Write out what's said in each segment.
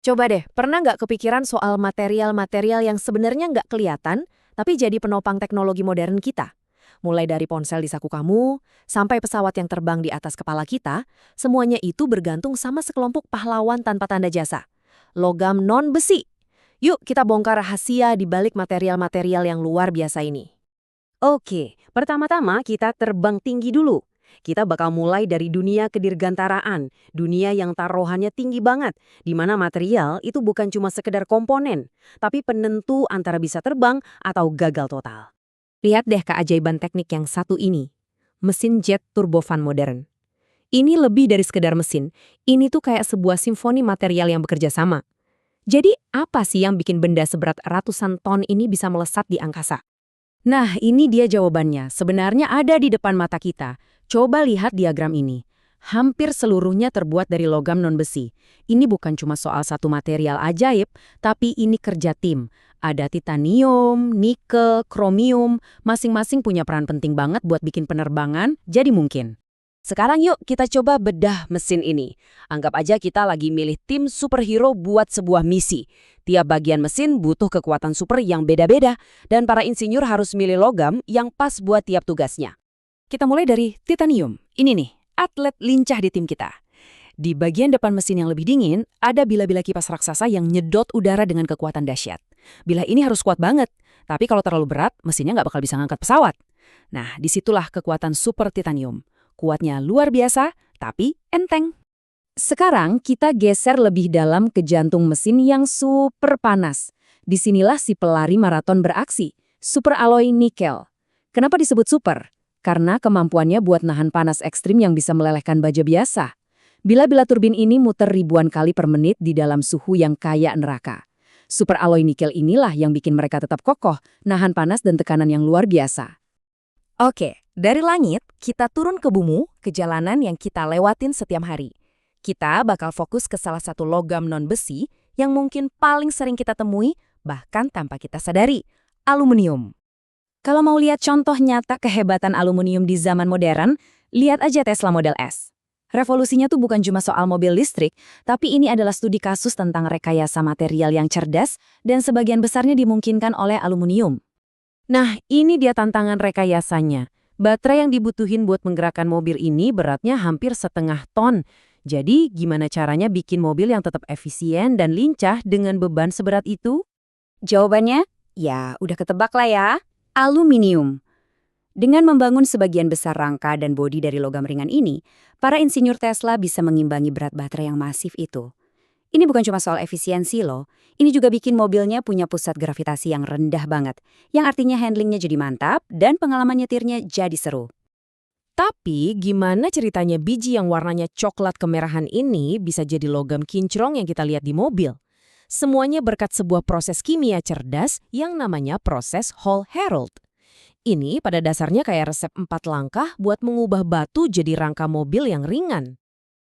Coba deh, pernah nggak kepikiran soal material-material yang sebenarnya nggak kelihatan, tapi jadi penopang teknologi modern kita? Mulai dari ponsel di saku kamu, sampai pesawat yang terbang di atas kepala kita, semuanya itu bergantung sama sekelompok pahlawan tanpa tanda jasa. Logam non-besi. Yuk kita bongkar rahasia di balik material-material yang luar biasa ini. Oke, pertama-tama kita terbang tinggi dulu. Kita bakal mulai dari dunia kedirgantaraan, dunia yang taruhannya tinggi banget, di mana material itu bukan cuma sekedar komponen, tapi penentu antara bisa terbang atau gagal total. Lihat deh keajaiban teknik yang satu ini. Mesin jet turbofan modern. Ini lebih dari sekedar mesin. Ini tuh kayak sebuah simfoni material yang bekerja sama. Jadi apa sih yang bikin benda seberat ratusan ton ini bisa melesat di angkasa? Nah, ini dia jawabannya. Sebenarnya ada di depan mata kita. Coba lihat diagram ini. Hampir seluruhnya terbuat dari logam non-besi. Ini bukan cuma soal satu material ajaib, tapi ini kerja tim. Ada titanium, nikel, kromium, masing-masing punya peran penting banget buat bikin penerbangan jadi mungkin. Sekarang yuk kita coba bedah mesin ini. Anggap aja kita lagi milih tim superhero buat sebuah misi. Tiap bagian mesin butuh kekuatan super yang beda-beda, dan para insinyur harus milih logam yang pas buat tiap tugasnya. Kita mulai dari titanium. Ini nih, atlet lincah di tim kita. Di bagian depan mesin yang lebih dingin, ada bila-bila kipas raksasa yang nyedot udara dengan kekuatan dahsyat. Bila ini harus kuat banget, tapi kalau terlalu berat, mesinnya nggak bakal bisa ngangkat pesawat. Nah, disitulah kekuatan super titanium. Kuatnya luar biasa, tapi enteng. Sekarang kita geser lebih dalam ke jantung mesin yang super panas. Disinilah si pelari maraton beraksi, super alloy nikel. Kenapa disebut super? Karena kemampuannya buat nahan panas ekstrim yang bisa melelehkan baja biasa. Bila-bila turbin ini muter ribuan kali per menit di dalam suhu yang kayak neraka. Super alloy nikel inilah yang bikin mereka tetap kokoh, nahan panas dan tekanan yang luar biasa. Oke, dari langit, kita turun ke bumi, ke jalanan yang kita lewatin setiap hari. Kita bakal fokus ke salah satu logam non-besi yang mungkin paling sering kita temui, bahkan tanpa kita sadari, aluminium. Kalau mau lihat contoh nyata kehebatan aluminium di zaman modern, lihat aja Tesla Model S. Revolusinya tuh bukan cuma soal mobil listrik, tapi ini adalah studi kasus tentang rekayasa material yang cerdas dan sebagian besarnya dimungkinkan oleh aluminium. Nah, ini dia tantangan rekayasanya. Baterai yang dibutuhin buat menggerakkan mobil ini beratnya hampir 1,5 ton. Jadi, gimana caranya bikin mobil yang tetap efisien dan lincah dengan beban seberat itu? Jawabannya, ya udah ketebak lah ya. Aluminium. Dengan membangun sebagian besar rangka dan bodi dari logam ringan ini, para insinyur Tesla bisa mengimbangi berat baterai yang masif itu. Ini bukan cuma soal efisiensi loh, ini juga bikin mobilnya punya pusat gravitasi yang rendah banget, yang artinya handlingnya jadi mantap dan pengalaman nyetirnya jadi seru. Tapi gimana ceritanya biji yang warnanya coklat kemerahan ini bisa jadi logam kinclong yang kita lihat di mobil? Semuanya berkat sebuah proses kimia cerdas yang namanya proses Hall-Héroult. Ini pada dasarnya kayak resep 4 langkah buat mengubah batu jadi rangka mobil yang ringan.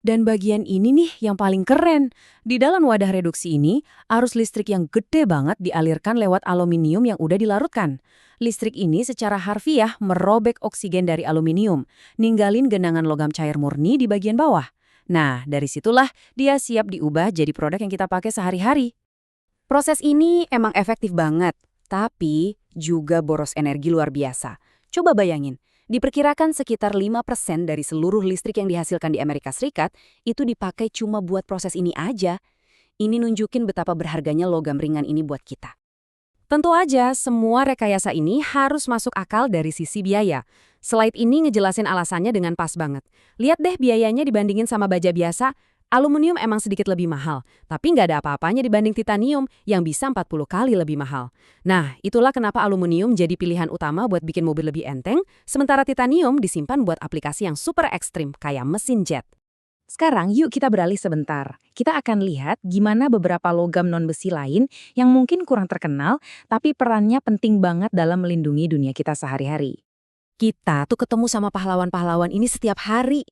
Dan bagian ini nih yang paling keren. Di dalam wadah reduksi ini, arus listrik yang gede banget dialirkan lewat aluminium yang udah dilarutkan. Listrik ini secara harfiah merobek oksigen dari aluminium, ninggalin genangan logam cair murni di bagian bawah. Nah, dari situlah dia siap diubah jadi produk yang kita pakai sehari-hari. Proses ini emang efektif banget, tapi juga boros energi luar biasa. Coba bayangin. Diperkirakan sekitar 5% dari seluruh listrik yang dihasilkan di Amerika Serikat itu dipakai cuma buat proses ini aja. Ini nunjukin betapa berharganya logam ringan ini buat kita. Tentu aja, semua rekayasa ini harus masuk akal dari sisi biaya. Slide ini ngejelasin alasannya dengan pas banget. Lihat deh biayanya dibandingin sama baja biasa. Aluminium emang sedikit lebih mahal, tapi nggak ada apa-apanya dibanding titanium yang bisa 40 kali lebih mahal. Nah, itulah kenapa aluminium jadi pilihan utama buat bikin mobil lebih enteng, sementara titanium disimpan buat aplikasi yang super ekstrim kayak mesin jet. Sekarang yuk kita beralih sebentar. Kita akan lihat gimana beberapa logam non-besi lain yang mungkin kurang terkenal, tapi perannya penting banget dalam melindungi dunia kita sehari-hari. Kita tuh ketemu sama pahlawan-pahlawan ini setiap hari.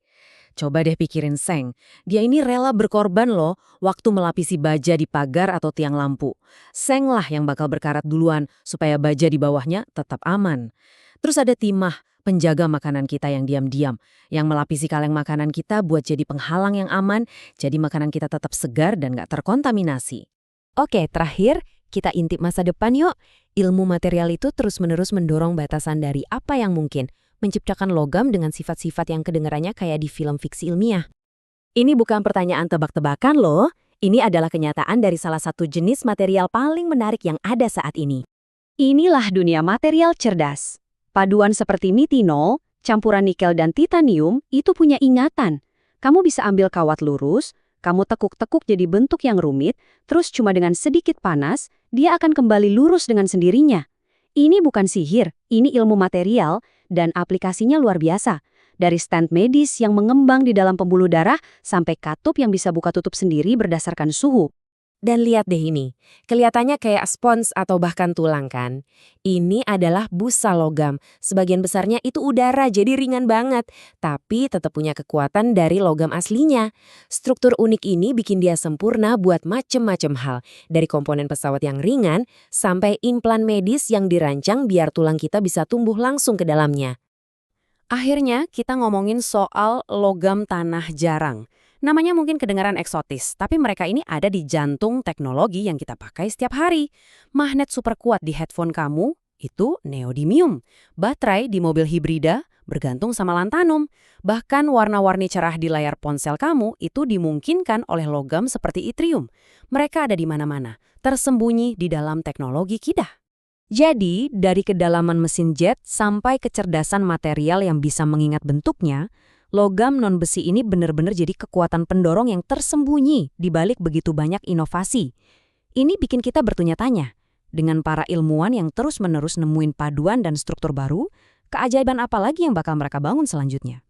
Coba deh pikirin Seng, dia ini rela berkorban loh waktu melapisi baja di pagar atau tiang lampu. Seng lah yang bakal berkarat duluan supaya baja di bawahnya tetap aman. Terus ada Timah, penjaga makanan kita yang diam-diam, yang melapisi kaleng makanan kita buat jadi penghalang yang aman, jadi makanan kita tetap segar dan nggak terkontaminasi. Oke, terakhir, kita intip masa depan yuk. Ilmu material itu terus-menerus mendorong batasan dari apa yang mungkin, menciptakan logam dengan sifat-sifat yang kedengarannya kayak di film fiksi ilmiah. Ini bukan pertanyaan tebak-tebakan loh, ini adalah kenyataan dari salah satu jenis material paling menarik yang ada saat ini. Inilah dunia material cerdas. Paduan seperti nitinol, campuran nikel dan titanium itu punya ingatan. Kamu bisa ambil kawat lurus, kamu tekuk-tekuk jadi bentuk yang rumit, terus cuma dengan sedikit panas, dia akan kembali lurus dengan sendirinya. Ini bukan sihir, ini ilmu material, dan aplikasinya luar biasa. Dari stent medis yang mengembang di dalam pembuluh darah, sampai katup yang bisa buka tutup sendiri berdasarkan suhu. Dan lihat deh ini, kelihatannya kayak spons atau bahkan tulang kan? Ini adalah busa logam, sebagian besarnya itu udara jadi ringan banget, tapi tetap punya kekuatan dari logam aslinya. Struktur unik ini bikin dia sempurna buat macem-macem hal, dari komponen pesawat yang ringan sampai implan medis yang dirancang biar tulang kita bisa tumbuh langsung ke dalamnya. Akhirnya kita ngomongin soal logam tanah jarang. Namanya mungkin kedengaran eksotis, tapi mereka ini ada di jantung teknologi yang kita pakai setiap hari. Magnet super kuat di headphone kamu, itu neodymium. Baterai di mobil hibrida, bergantung sama lantanum. Bahkan warna-warni cerah di layar ponsel kamu, itu dimungkinkan oleh logam seperti yttrium. Mereka ada di mana-mana, tersembunyi di dalam teknologi kita. Jadi, dari kedalaman mesin jet sampai kecerdasan material yang bisa mengingat bentuknya, logam non-besi ini benar-benar jadi kekuatan pendorong yang tersembunyi di balik begitu banyak inovasi. Ini bikin kita bertanya-tanya, dengan para ilmuwan yang terus-menerus nemuin paduan dan struktur baru, keajaiban apa lagi yang bakal mereka bangun selanjutnya?